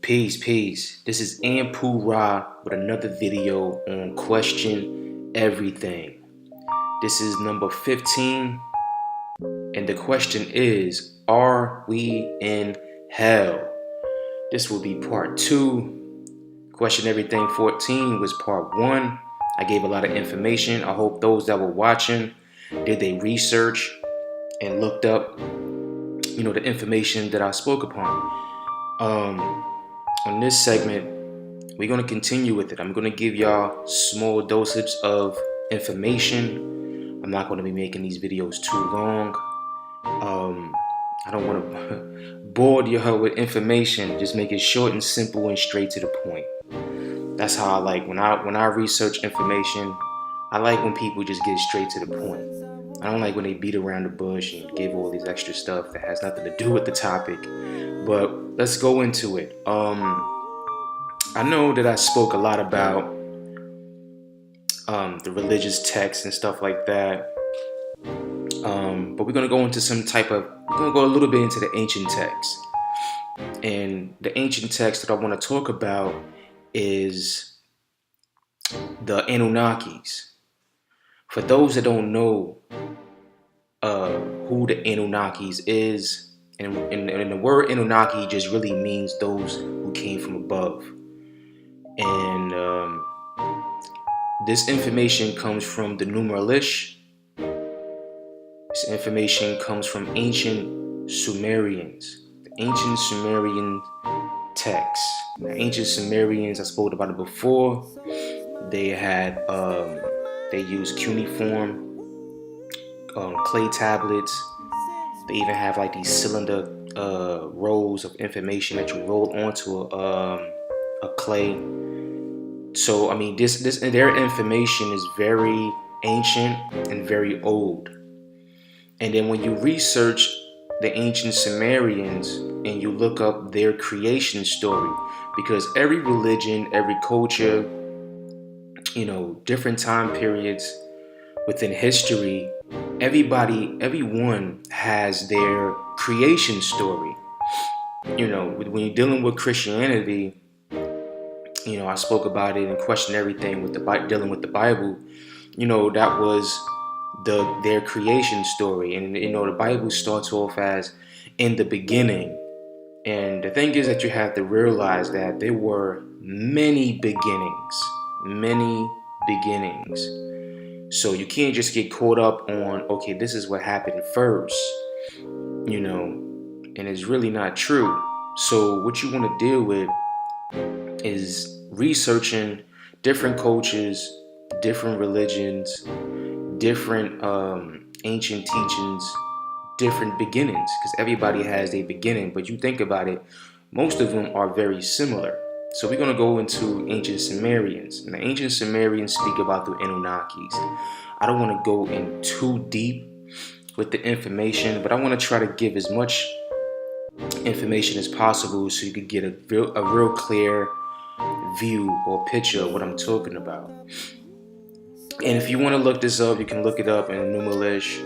Peace. This is Anpu with another video on Question Everything. This is number 15, and the question is, are we in hell? This will be part 2. Question Everything 14 was part 1. I gave a lot of information. I hope those that were watching did their research and looked up, the information that I spoke upon. On this segment, we're going to continue with it. I'm going to give y'all small dosage of information. I'm not going to be making these videos too long. I don't want to bore you with information. Just make it short and simple and straight to the point. That's how I like when I research information. I like when people just get straight to the point. I don't like when they beat around the bush and give all these extra stuff that has nothing to do with the topic. But let's go into it. I know that I spoke a lot about the religious texts and stuff like that. But we're gonna go into we're gonna go a little bit into the ancient texts. And the ancient text that I want to talk about is the Anunnakis. For those that don't know who the Anunnakis is, and the word Anunnaki just really means those who came from above. And this information comes from the Numeralish. This information comes from ancient Sumerians, the ancient Sumerian texts. The ancient Sumerians, I spoke about it before. They had they used cuneiform clay tablets. They even have like these cylinder rolls of information that you roll onto a clay. So I mean, their information is very ancient and very old. And then when you research the ancient Sumerians and you look up their creation story, because every religion, every culture, different time periods within history, everyone has their creation story. When you're dealing with Christianity, I spoke about it and questioned everything with dealing with the Bible. That was their creation story, and the Bible starts off as in the beginning. And the thing is that you have to realize that there were many beginnings. So you can't just get caught up on, okay, this is what happened first, and it's really not true. So what you want to deal with is researching different cultures, different religions, different ancient teachings, different beginnings, because everybody has a beginning. But you think about it, most of them are very similar. So we're going to go into ancient Sumerians. And the ancient Sumerians speak about the Anunnakis. I don't want to go in too deep with the information, but I want to try to give as much information as possible so you could get a real clear view or picture of what I'm talking about. And if you want to look this up, you can look it up in Numeralish,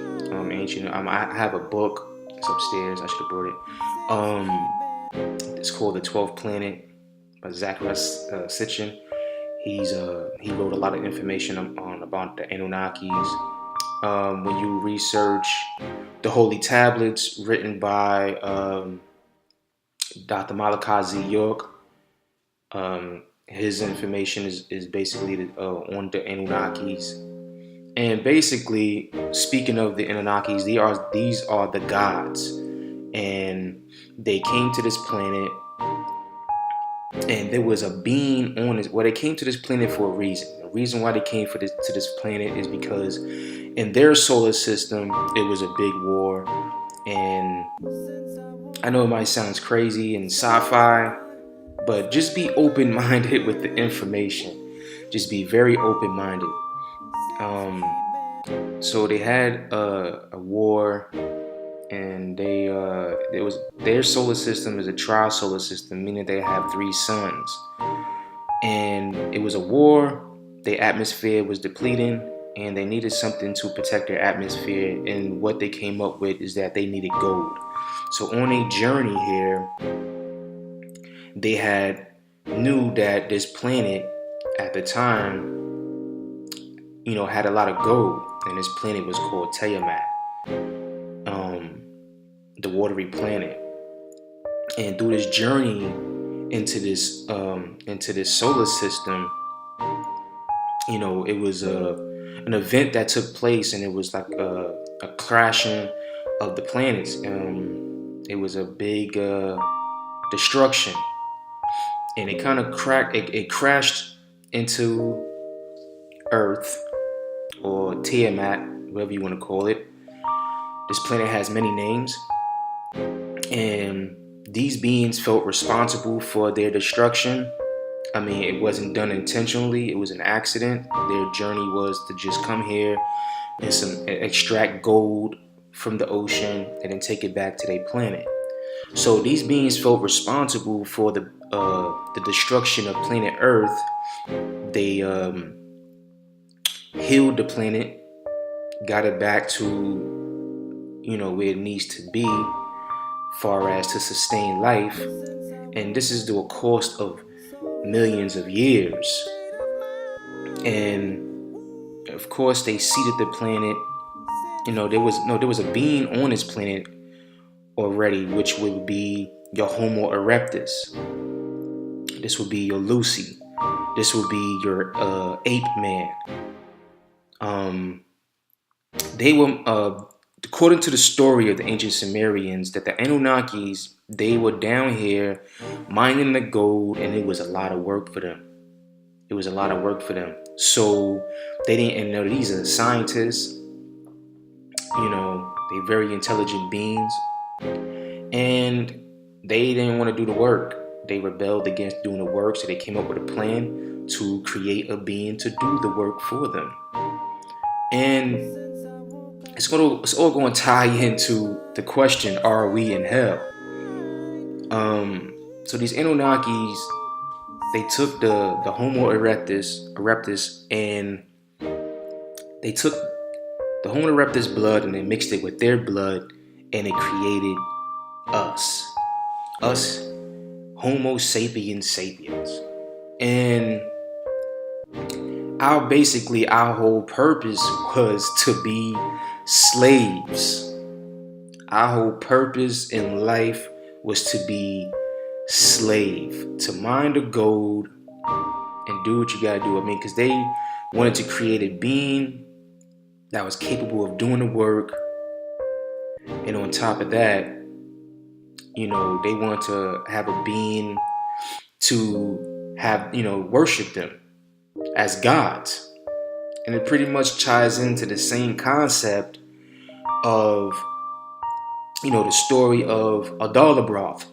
ancient. I have a book. It's upstairs. I should have brought it. It's called The 12th Planet by Zacharias Sitchin. He wrote a lot of information about the Anunnakis. When you research the Holy Tablets written by Dr. Malachi Z. York, his information is basically on the Anunnakis. And basically, speaking of the Anunnakis, these are the gods. And they came to this planet, and there was a being on this. Well, they came to this planet for a reason. The reason why they came to this planet is because in their solar system, it was a big war. And I know it might sound crazy and sci-fi, but just be open-minded with the information. Just be very open-minded. So they had a war, and their solar system is a tri-solar system, meaning they have 3 suns. And it was a war. Their atmosphere was depleting, and they needed something to protect their atmosphere. And what they came up with is that they needed gold. So on a journey here, they had knew that this planet at the time, had a lot of gold, and this planet was called Tiamat, um, the watery planet. And through this journey into this solar system, it was an event that took place, and it was like a crashing of the planets. It was a big destruction, and it kind of cracked. It crashed into Earth, or Tiamat, whatever you want to call it. This planet has many names, and these beings felt responsible for their destruction. I mean, it wasn't done intentionally. It was an accident. Their journey was to just come here and extract gold from the ocean and then take it back to their planet. So these beings felt responsible for the destruction of planet Earth. They healed the planet, got it back to where it needs to be, far as to sustain life. And this is to a cost of millions of years. And of course, they seeded the planet. There was a being on this planet already, which would be your Homo erectus. This would be your Lucy. This would be your ape man. They were, according to the story of the ancient Sumerians, that the Anunnakis, they were down here mining the gold, and it was a lot of work for them. It was a lot of work for them. So they didn't know these are scientists. They're very intelligent beings, and they didn't want to do the work. They rebelled against doing the work, so they came up with a plan to create a being to do the work for them. And it's all going to tie into the question: are we in hell? So these Anunnakis, they took the Homo erectus, and they took the Homo erectus blood and they mixed it with their blood, and it created us Homo sapiens sapiens. And our whole purpose was to be slaves. Our whole purpose in life was to be slave, to mine the gold and do what you gotta do. I mean, because they wanted to create a being that was capable of doing the work, and on top of that, they want to have a being to have, worship them as gods. And it pretty much ties into the same concept of, the story of Adalabroth,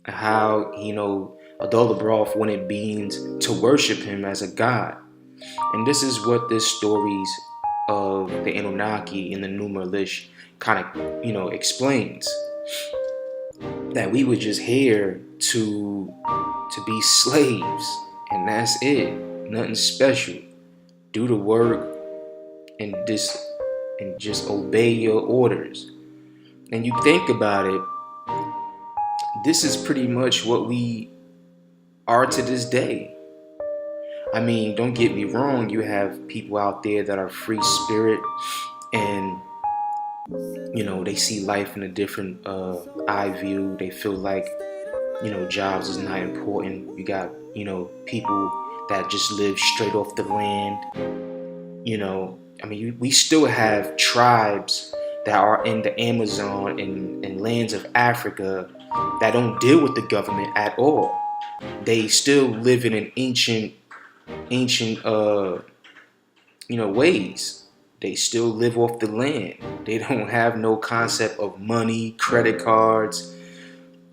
how, Adalabroth wanted beings to worship him as a god. And this is what this stories of the Anunnaki and the Numer Lish kind of, explains. That we were just here to be slaves, and that's it. Nothing special. Do the work and just obey your orders. And you think about it, this is pretty much what we are to this day. I mean, don't get me wrong, you have people out there that are free spirit, and they see life in a different eye view. They feel like, jobs is not important. You got, people that just live straight off the land. I mean, we still have tribes that are in the Amazon and lands of Africa that don't deal with the government at all. They still live in an ancient ways. They still live off the land. They don't have no concept of money, credit cards,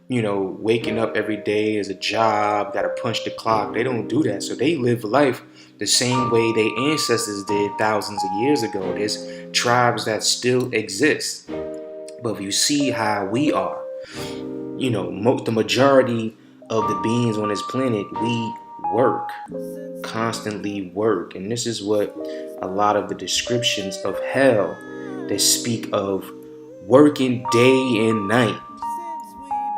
waking up every day as a job, gotta punch the clock. They don't do that. So they live life the same way their ancestors did thousands of years ago. There's tribes that still exist. But if you see how we are, the majority of the beings on this planet, we work, constantly work. And this is what a lot of the descriptions of hell, they speak of working day and night.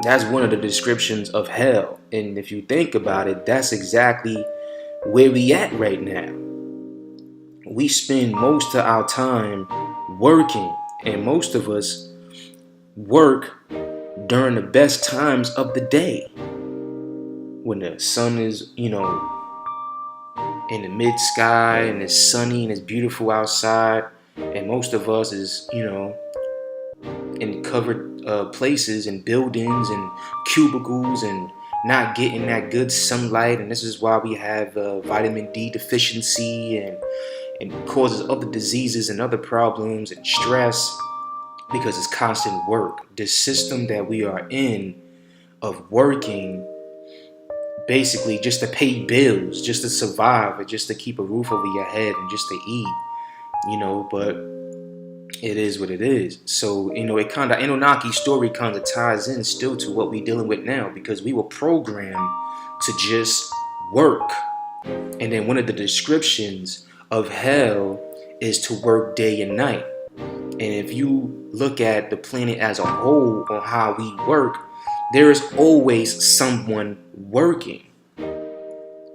That's one of the descriptions of hell. And if you think about it, that's exactly where we at right now. We spend most of our time working, and most of us work during the best times of the day when the sun is, in the mid sky and it's sunny and it's beautiful outside, and most of us is, in covered places and buildings and cubicles and not getting that good sunlight. And this is why we have vitamin D deficiency and causes other diseases and other problems and stress, because it's constant work. This system that we are in of working basically just to pay bills, just to survive, or just to keep a roof over your head and just to eat, but it is what it is. So, it kind of, Anunnaki's story kind of ties in still to what we're dealing with now, because we were programmed to just work. And then one of the descriptions of hell is to work day and night. And if you look at the planet as a whole on how we work, there is always someone working.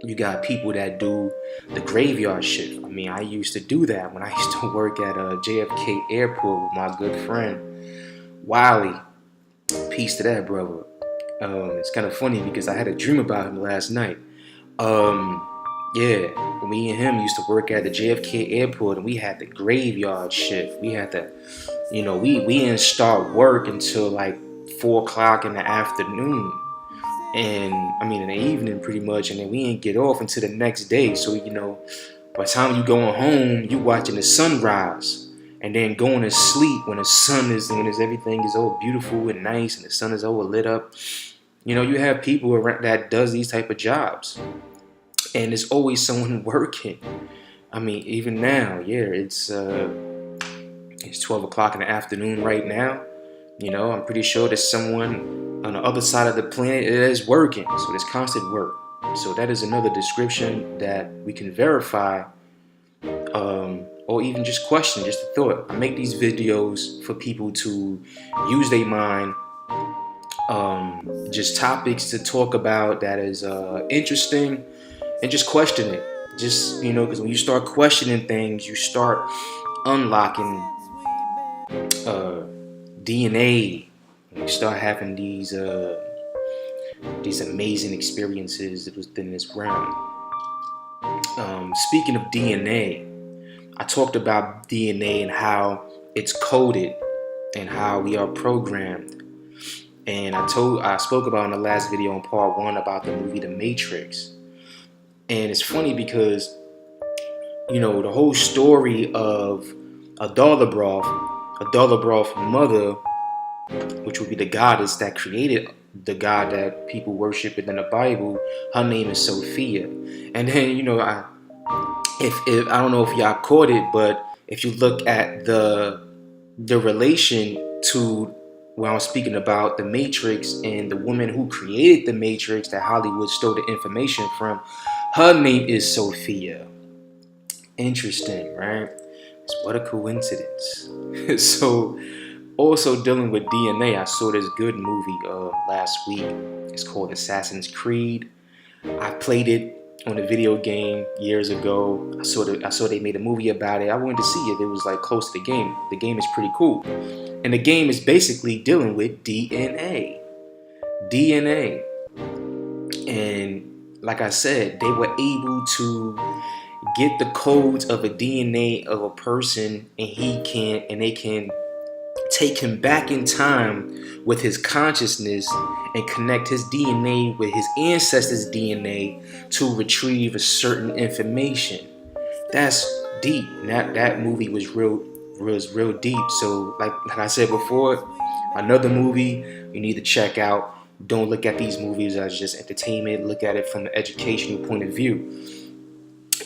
You got people that do the graveyard shift. I mean, I used to do that when I used to work at JFK Airport with my good friend Wiley. Peace to that brother. It's kind of funny because I had a dream about him last night. Yeah, me and him used to work at the JFK Airport, and we had the graveyard shift. We had to, we didn't start work until like 4 o'clock in the afternoon. And I mean in the evening pretty much, and then we didn't get off until the next day. So by the time you going home, you watching the sunrise and then going to sleep when the sun is, when everything is all beautiful and nice and the sun is all lit up. You have people around that does these type of jobs, and there's always someone working. I mean, even now, it's 12 o'clock in the afternoon right now. I'm pretty sure there's someone on the other side of the planet that is working. So there's constant work. So that is another description that we can verify, or even just question, just a thought. I make these videos for people to use their mind, just topics to talk about that is interesting, and just question it. Just, because when you start questioning things, you start unlocking DNA. You start having these amazing experiences within this realm. Speaking of DNA, I talked about DNA and how it's coded and how we are programmed. And I spoke about in the last video in part 1 about the movie The Matrix. And it's funny because, the whole story of a Adalabroth mother, which would be the goddess that created the God that people worship in the Bible, her name is Sophia. And then, if I don't know if y'all caught it, but if you look at the relation to when I was speaking about the Matrix and the woman who created the Matrix that Hollywood stole the information from, her name is Sophia. Interesting, right? What a coincidence. So, also dealing with DNA, I saw this good movie last week. It's called Assassin's Creed. I played it on a video game years ago. I saw they made a movie about it. I wanted to see it. It was like close to the game. The game is pretty cool. And the game is basically dealing with DNA. And like I said, they were able to get the codes of a DNA of a person, and they can take him back in time with his consciousness and connect his DNA with his ancestors' DNA to retrieve a certain information. That's deep. That movie was real deep. So like I said before, another movie you need to check out. Don't look at these movies as just entertainment. Look at it from an educational point of view.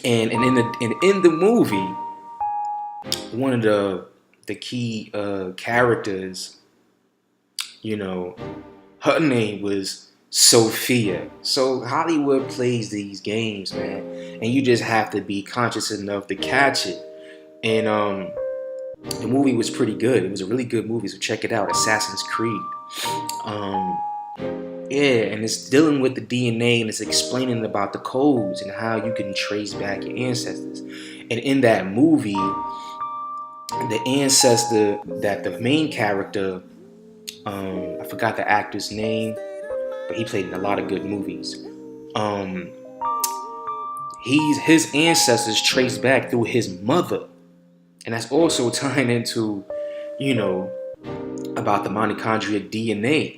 And in the movie, one of the key characters, her name was Sophia. So Hollywood plays these games, man, and you just have to be conscious enough to catch it. And the movie was pretty good. It was a really good movie, so check it out, Assassin's Creed. Yeah, and it's dealing with the DNA and it's explaining about the codes and how you can trace back your ancestors. And in that movie, the ancestor that the main character, I forgot the actor's name, but he played in a lot of good movies. Um, his ancestors trace back through his mother, and that's also tying into, you know, about the mitochondria DNA.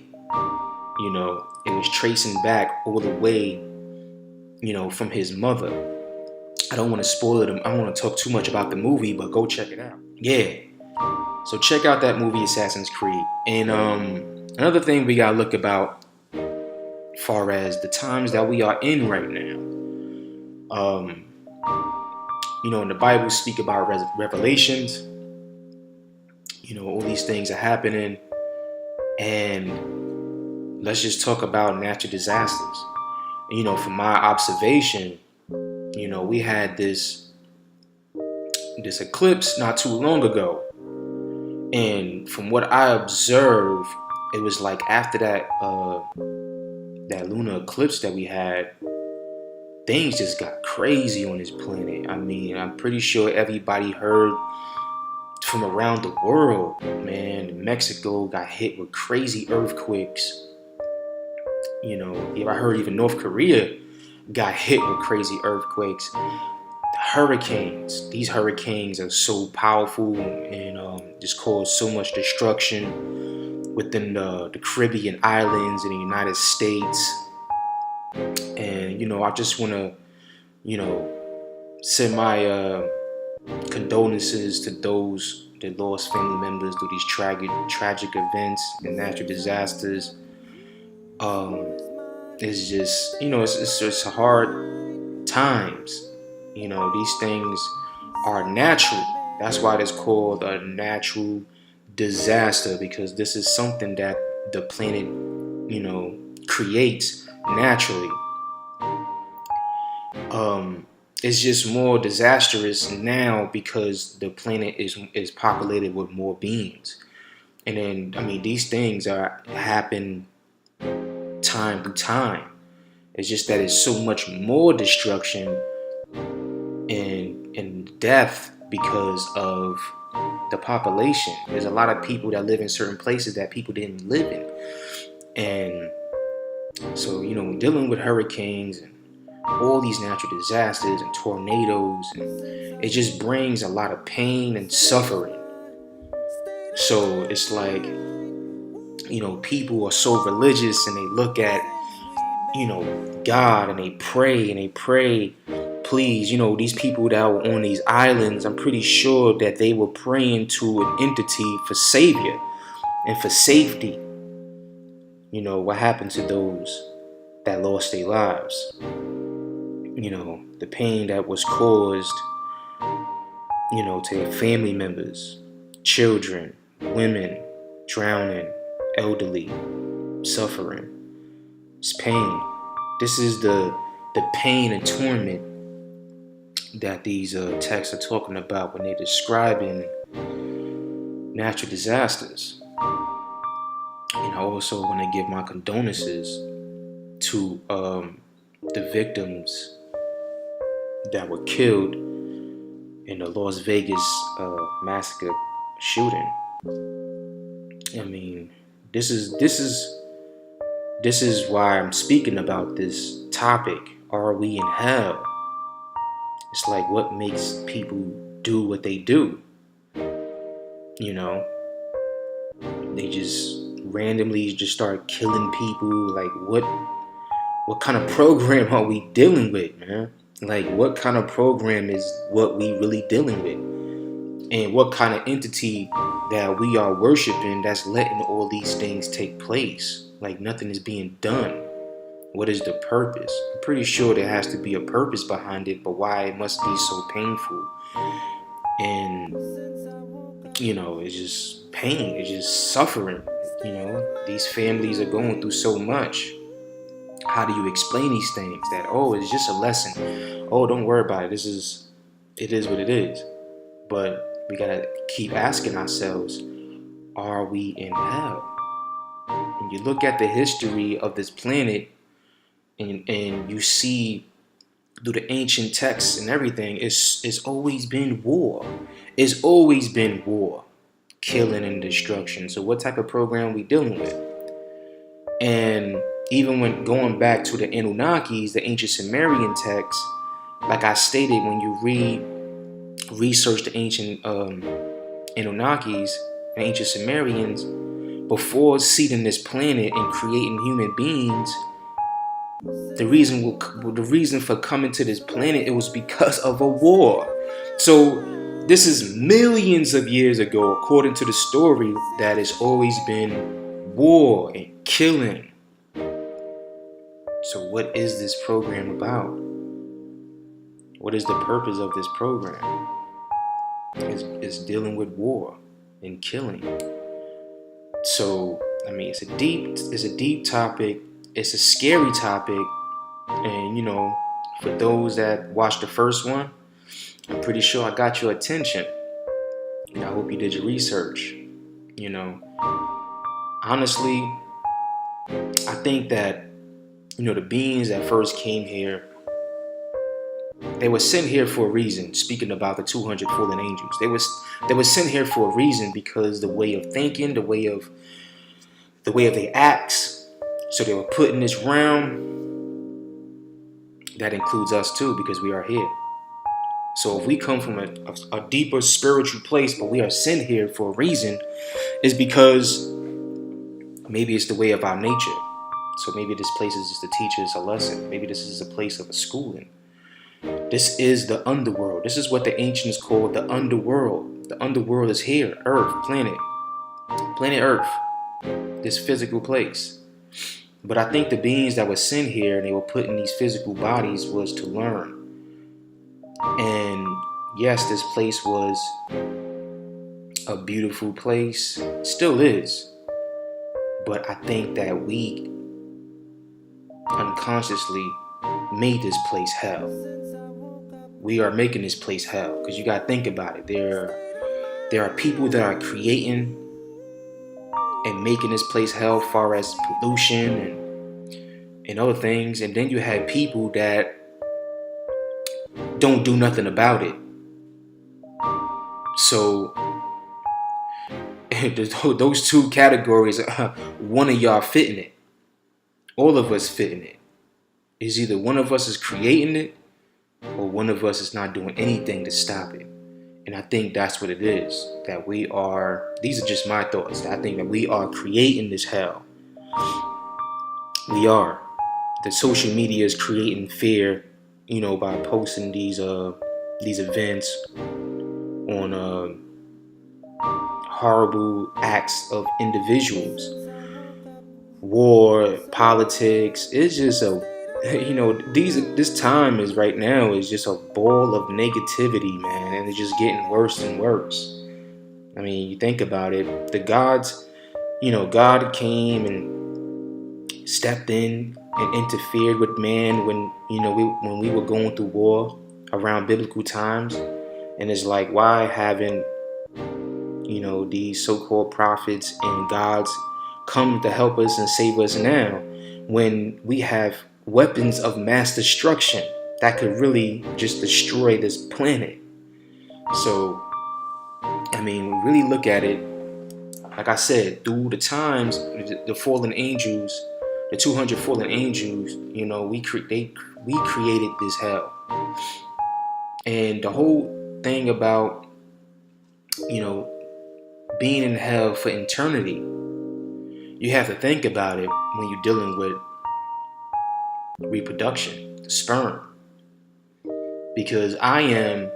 It was tracing back all the way, from his mother. I don't want to spoil it. I don't want to talk too much about the movie, but go check it out. Yeah. So check out that movie, Assassin's Creed. And another thing we gotta look about, far as the times that we are in right now. In the Bible speak about revelations. All these things are happening, and let's just talk about natural disasters. From my observation, we had this eclipse not too long ago, and from what I observed, it was like after that lunar eclipse that we had, things just got crazy on this planet. I mean, I'm pretty sure everybody heard from around the world, man. Mexico got hit with crazy earthquakes. I heard even North Korea got hit with crazy earthquakes. Hurricanes. These hurricanes are so powerful and just cause so much destruction within the Caribbean islands in the United States. And I just want to send my condolences to those that lost family members through these tragic events and natural disasters. It's just it's just hard times. These things are natural. That's why it's called a natural disaster, because this is something that the planet creates naturally. It's just more disastrous now because the planet is populated with more beings. And then these things happen time through time. It's just that it's so much more destruction and death because of the population. There's a lot of people that live in certain places that people didn't live in. And so, dealing with hurricanes and all these natural disasters and tornadoes, and it just brings a lot of pain and suffering. So it's like, people are so religious and they look at, God, and they pray, please, these people that were on these islands, I'm pretty sure that they were praying to an entity for savior and for safety. What happened to those that lost their lives? The pain that was caused, to their family members, children, women, drowning, elderly, suffering. It's pain. This is the pain and torment that these texts are talking about when they're describing natural disasters. And I also want to give my condolences to the victims that were killed in the Las Vegas massacre shooting. I mean, this is why I'm speaking about this topic. Are we in hell? It's like, what makes people do what they do? They just randomly just start killing people. Like, what kind of program are we dealing with, man? Like, what kind of program is what we really dealing with? And what kind of entity that we are worshiping that's letting all these things take place? Like, nothing is being done. What is the purpose? I'm pretty sure there has to be a purpose behind it, but why it must be so painful? And, it's just pain. It's just suffering. These families are going through so much. How do you explain these things? That, it's just a lesson. Don't worry about it. It is what it is. But we gotta keep asking ourselves, are we in hell? when you look at the history of this planet and you see through the ancient texts and everything, it's always been war. It's always been war, killing and destruction. So what type of program we dealing with? And even when going back to the Anunnakis, the ancient Sumerian texts, like I stated, when you research the ancient Anunnakis and ancient Sumerians, before seeding this planet and creating human beings, the reason for coming to this planet, it was because of a war. So this is millions of years ago, according to the story, that it's always been war and killing. So what is this program about? What is the purpose of this program? It's dealing with war and killing. So I mean, it's a deep topic. It's a scary topic, and for those that watched the first one, I'm pretty sure I got your attention. I hope you did your research. Honestly, I think that the beings that first came here, they were sent here for a reason. Speaking about the 200 fallen angels, they were sent here for a reason, because the way of thinking, the way of their acts. So they were put in this realm. That includes us too, because we are here. So if we come from a deeper spiritual place, but we are sent here for a reason, is because maybe it's the way of our nature. So maybe this place is just to teach us a lesson. Maybe this is a place of a schooling. This is the underworld. This is what the ancients called the underworld. The underworld is here, Earth, planet Earth, this physical place. But I think the beings that were sent here and they were put in these physical bodies was to learn. And yes, this place was a beautiful place, still is. But I think that we unconsciously made this place hell. We are making this place hell, because you gotta think about it. There are people that are creating and making this place hell, far as pollution and other things, and then you have people that don't do nothing about it. So those two categories, one of y'all fit in it. All of us fit in it. It's either one of us is creating it, or one of us is not doing anything to stop it. And I think that's what it is, that we are, these are just my thoughts, I think that we are creating this hell. We are. The social media is creating fear, by posting these events on horrible acts of individuals. War, politics, it's just this time is right now is just a ball of negativity, man, and it's just getting worse and worse. I mean, you think about it, the gods, God came and stepped in and interfered with man when we were going through war around biblical times. And it's like, why haven't these so-called prophets and gods come to help us and save us now, when we have weapons of mass destruction that could really just destroy this planet? So I mean, we really look at it, like I said, through the times, the fallen angels, the 200 fallen angels, we created this hell. And the whole thing about being in hell for eternity, you have to think about it when you're dealing with reproduction, sperm. Because I am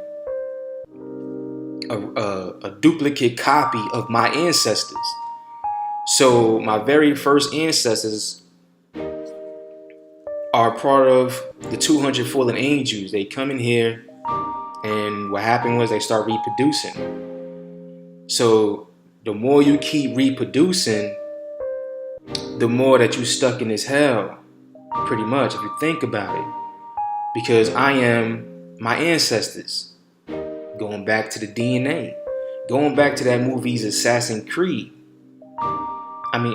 a duplicate copy of my ancestors. So my very first ancestors are part of the 200 fallen angels. They come in here, and what happened was they start reproducing. So the more you keep reproducing, the more that you're stuck in this hell, pretty much, if you think about it. Because I am my ancestors. Going back to the DNA. Going back to that movie's Assassin's Creed.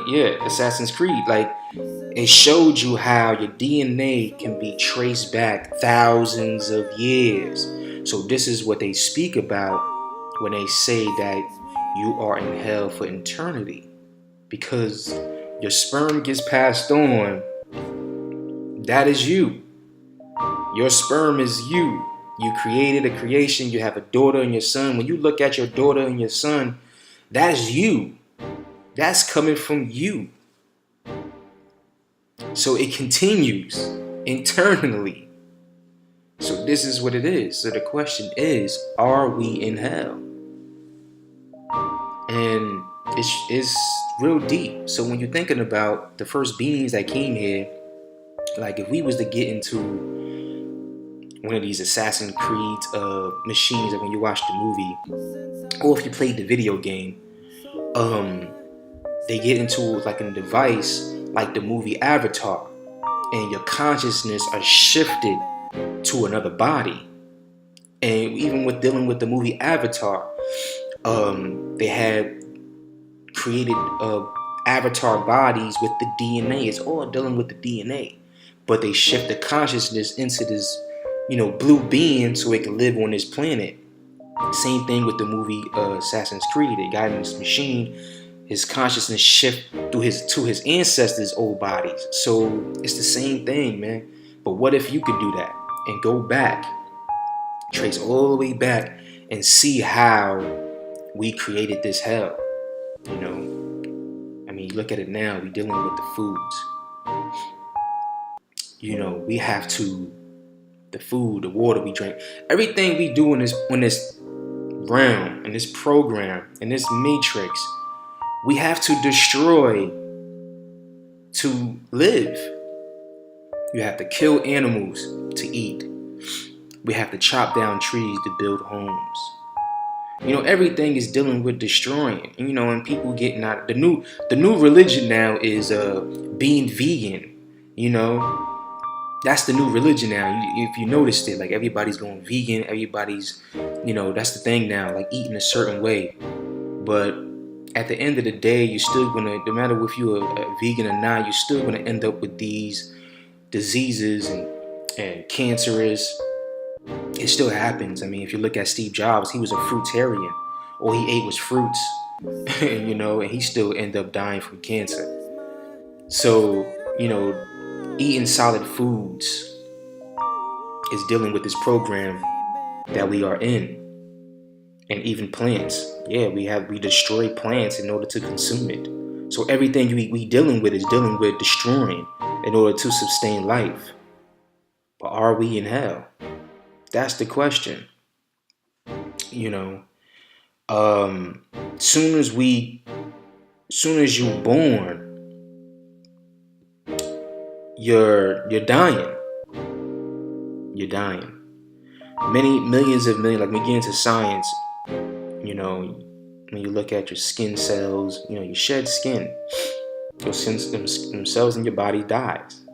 Yeah, Assassin's Creed. Like, it showed you how your DNA can be traced back thousands of years. So this is what they speak about when they say that you are in hell for eternity, because your sperm gets passed on. That is you. Your sperm is you. You created a creation. You have a daughter and your son. When you look at your daughter and your son, that is you. That's coming from you. So it continues internally. So this is what it is. So the question is, are we in hell? And it's real deep. So when you're thinking about the first beings that came here, like if we was to get into one of these Assassin's Creed machines, like when you watch the movie, or if you played the video game, they get into like a device like the movie Avatar, and your consciousness are shifted to another body. And even with dealing with the movie Avatar, they had created avatar bodies with the DNA. It's all dealing with the DNA, but they shift the consciousness into this, blue being so it can live on this planet. Same thing with the movie Assassin's Creed. They got in this machine. His consciousness shift to his ancestors' old bodies. So it's the same thing, man. But what if you could do that and go back, trace all the way back, and see how we created this hell? Look at it now. We're dealing with the foods. We have to, the food, the water we drink, everything we do in this realm, in this program, in this matrix, we have to destroy to live. You have to kill animals to eat. We have to chop down trees to build homes. Everything is dealing with destroying. And people getting out. The new religion now is being vegan. That's the new religion now. If you noticed it, like everybody's going vegan. Everybody's, that's the thing now. Like eating a certain way. But at the end of the day, you're still gonna, no matter if you're a vegan or not, you're still gonna end up with these diseases and cancerous. It still happens. If you look at Steve Jobs, he was a fruitarian. All he ate was fruits, and he still ended up dying from cancer. So, eating solid foods is dealing with this program that we are in. And even plants. Yeah, we destroy plants in order to consume it. So everything we dealing with is dealing with destroying in order to sustain life. But are we in hell? That's the question. Soon as you born, you're dying. You're dying. Many millions of millions, like when we get into science, when you look at your skin cells, you shed skin. Those them cells in your body dies.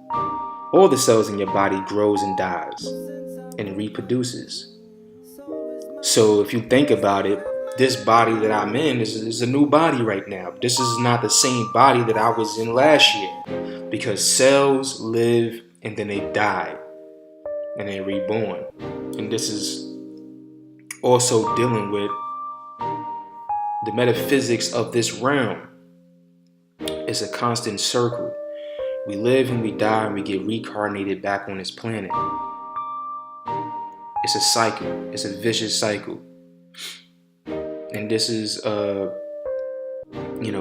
All the cells in your body grows and dies and reproduces. So if you think about it, this body that I'm in is a new body right now. This is not the same body that I was in last year, because cells live and then they die and they're reborn. And this is also dealing with the metaphysics of this realm. It's a constant circle. We live and we die and we get reincarnated back on this planet. It's a cycle. It's a vicious cycle. And this is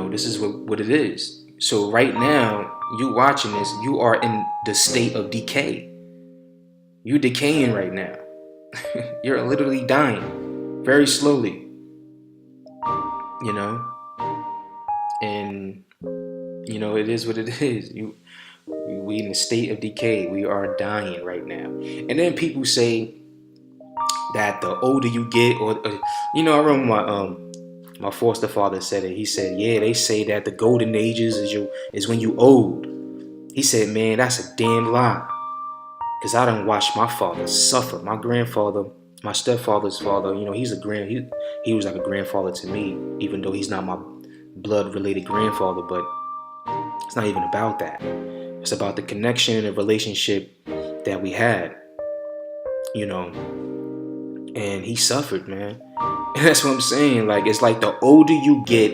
this is what it is. So right now, you watching this, you are in the state of decay. You're decaying right now. You're literally dying very slowly. And it is what it is. We in a state of decay. We are dying right now. And then people say that the older you get, or I remember my foster father said it. He said, yeah, they say that the golden ages is when you old. He said, man, that's a damn lie. Because I done watched my father suffer. My grandfather, my stepfather's father, he was like a grandfather to me, even though he's not my blood related grandfather. But It's not even about that. It's about the connection and relationship that we had, you know. And he suffered, man. And that's what I'm saying. Like, it's like the older you get,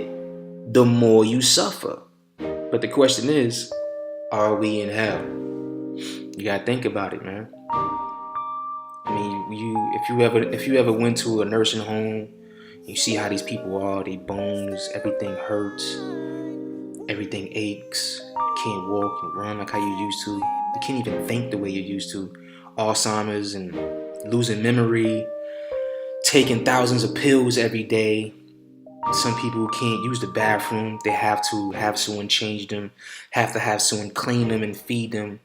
the more you suffer. But the question is, are we in hell? You gotta think about it, man. I mean, if you ever went to a nursing home, you see how these people are, they bones, everything hurts, everything aches. You can't walk and run like how you used to. You can't even think the way you used to. Alzheimer's and losing memory, taking thousands of pills every day. Some people can't use the bathroom. They have to have someone change them, have to have someone clean them and feed them.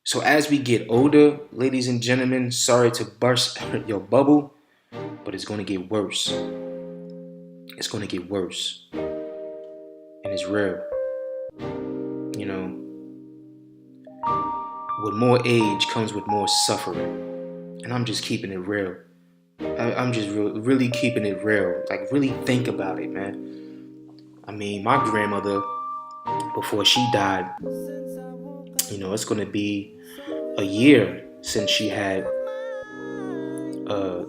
So as we get older, ladies and gentlemen, sorry to burst your bubble, but it's going to get worse. It's going to get worse. And it's real. You know, with more age comes with more suffering. And I'm just keeping it real. I'm just really keeping it real. Like, really think about it, man. I mean, my grandmother, before she died, it's going to be a year since she had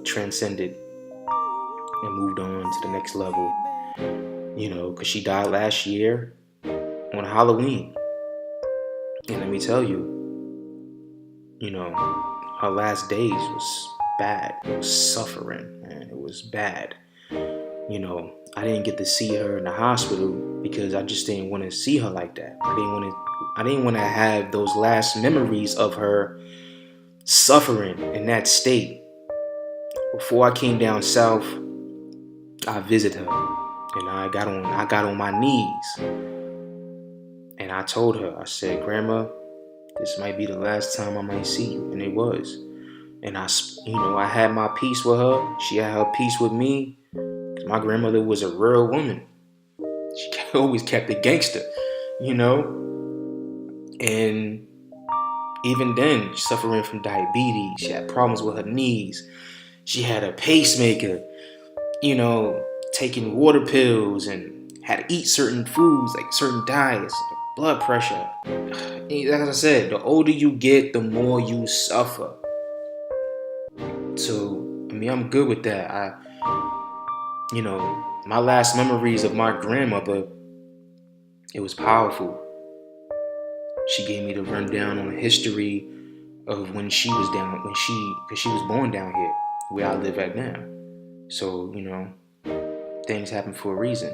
transcended and moved on to the next level, because she died last year on Halloween. And let me tell you, her last days was bad. It was suffering, man. It was bad. I didn't get to see her in the hospital because I just didn't want to see her like that. I didn't want to have those last memories of her suffering in that state. Before I came down south, I visited her, and I got on my knees, and I told her, I said, "Grandma, this might be the last time I might see you," and it was. And I had my peace with her. She had her peace with me. Cause my grandmother was a real woman. She always kept it gangster, And even then, suffering from diabetes, she had problems with her knees. She had a pacemaker, taking water pills and had to eat certain foods, like certain diets, blood pressure. Like I said, the older you get, the more you suffer. So, I'm good with that. My last memories of my grandmother, it was powerful. She gave me the rundown on the history of when she was because she was born down here, where I live at now. So, things happen for a reason.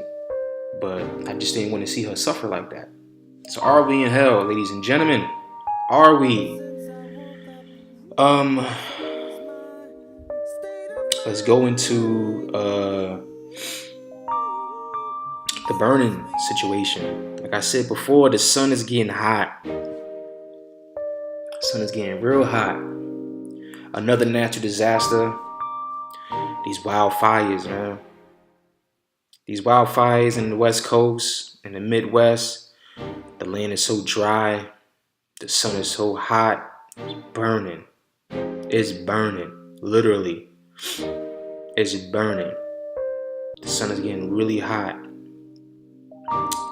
But I just didn't want to see her suffer like that. So are we in hell, ladies and gentlemen? Are we? Let's go into the burning situation. Like I said before, the sun is getting hot. The sun is getting real hot. Another natural disaster. These wildfires, man. These wildfires in the West Coast, in the Midwest. The land is so dry. The sun is so hot. It's burning. It's burning. Literally. It's burning. The sun is getting really hot.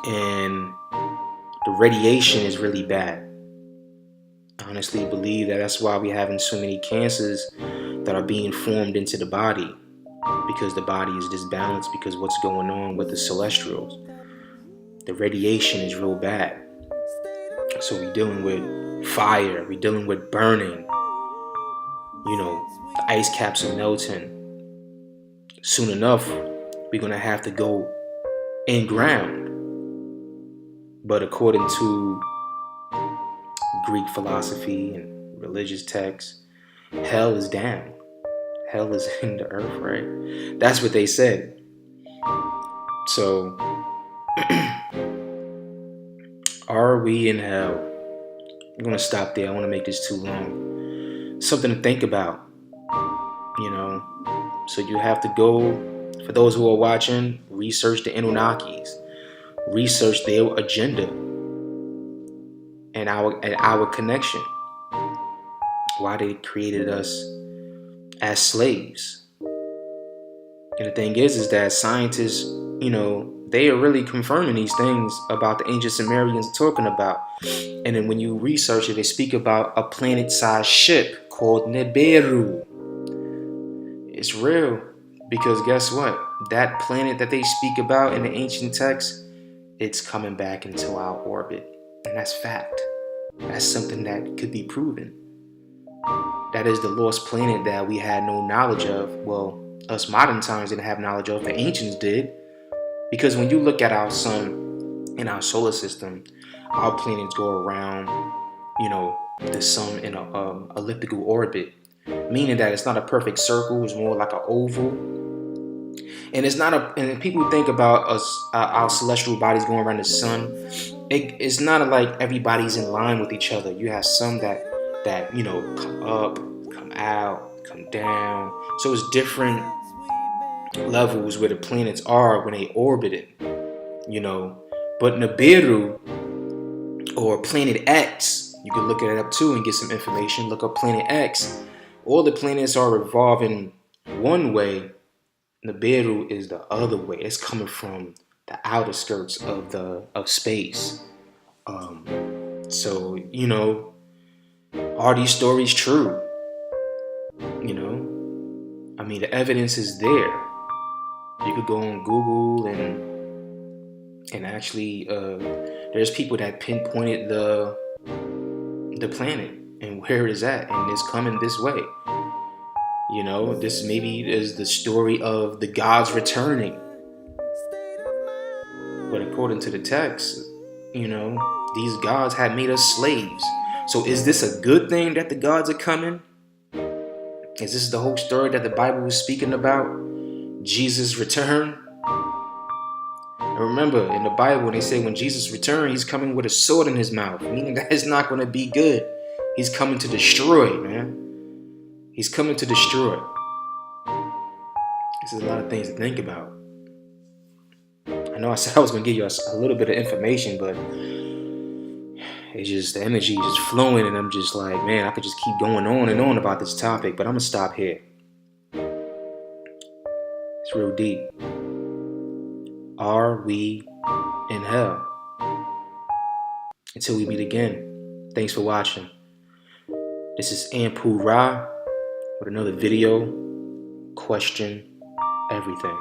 And the radiation is really bad. I honestly believe that's why we're having so many cancers that are being formed into the body. Because the body is disbalanced because what's going on with the celestials. The radiation is real bad. So we're dealing with fire. We're dealing with burning. The ice caps are melting. Soon enough, we're going to have to go in ground. But according to Greek philosophy and religious texts, hell is down. Hell is in the earth, right? That's what they said. So, are we in hell? I'm going to stop there. I want to make this too long. Something to think about, So you have to go, for those who are watching, research the Anunnakis. Research their agenda and our connection. Why they created us as slaves. And the thing is that scientists, they are really confirming these things about the ancient Sumerians talking about. And then when you research it, they speak about a planet-sized ship called Nibiru. It's real, because guess what? That planet that they speak about in the ancient texts, it's coming back into our orbit. And that's fact. That's something that could be proven. That is the lost planet that we had no knowledge of. Well, us modern times didn't have knowledge of. The ancients did. Because when you look at our sun in our solar system, our planets go around, the sun in a elliptical orbit, meaning that it's not a perfect circle. It's more like an oval. And it's not and people think about us, our celestial bodies going around the sun. It's not like everybody's in line with each other. You have some that come up, come out, come down. So it's different levels where the planets are when they orbit it, But Nibiru, or Planet X, you can look it up too and get some information. Look up Planet X. All the planets are revolving one way. Nibiru is the other way. It's coming from the outer skirts of space. So are these stories true? I mean, the evidence is there. You could go on Google and actually there's people that pinpointed the planet and where it is at, and it's coming this way. This maybe is the story of the gods returning. But according to the text, these gods had made us slaves. So is this a good thing that the gods are coming? Is this the whole story that the Bible was speaking about? Jesus' return? And remember, in the Bible, they say when Jesus returns, he's coming with a sword in his mouth, meaning that it's not going to be good. He's coming to destroy, man. He's coming to destroy. This is a lot of things to think about. I know I said I was going to give you a little bit of information, but it's just, the energy is just flowing, and I'm just like, man, I could just keep going on and on about this topic, but I'm going to stop here. It's real deep. Are we in hell? Until we meet again, thanks for watching. This is Anpu with another video, question everything.